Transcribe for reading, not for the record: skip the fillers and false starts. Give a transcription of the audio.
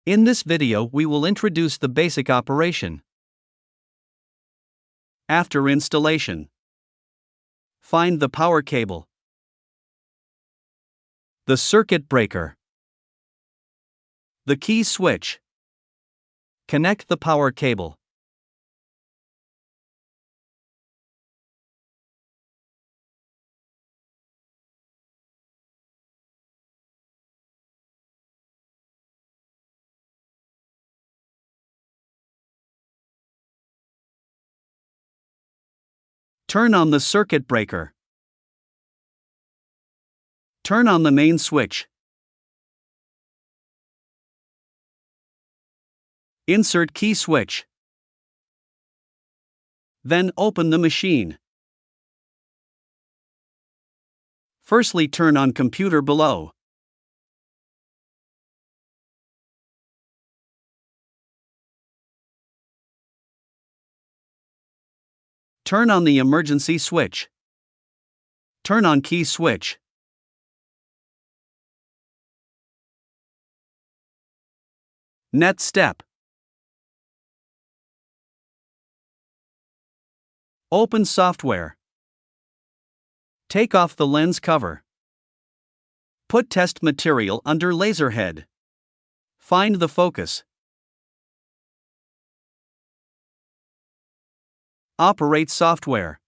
In this video we will introduce the basic operation. After installation, find the power cable, the circuit breaker, the key switch. Connect the power cable. Turn on the circuit breaker. Turn on the main switch. Insert key switch. Then open the machine. Firstly, turn on computer below. Turn on the emergency switch. Turn on key switch. Next step. Open software. Take off the lens cover. Put test material under laser head. Find the focus. Operate software.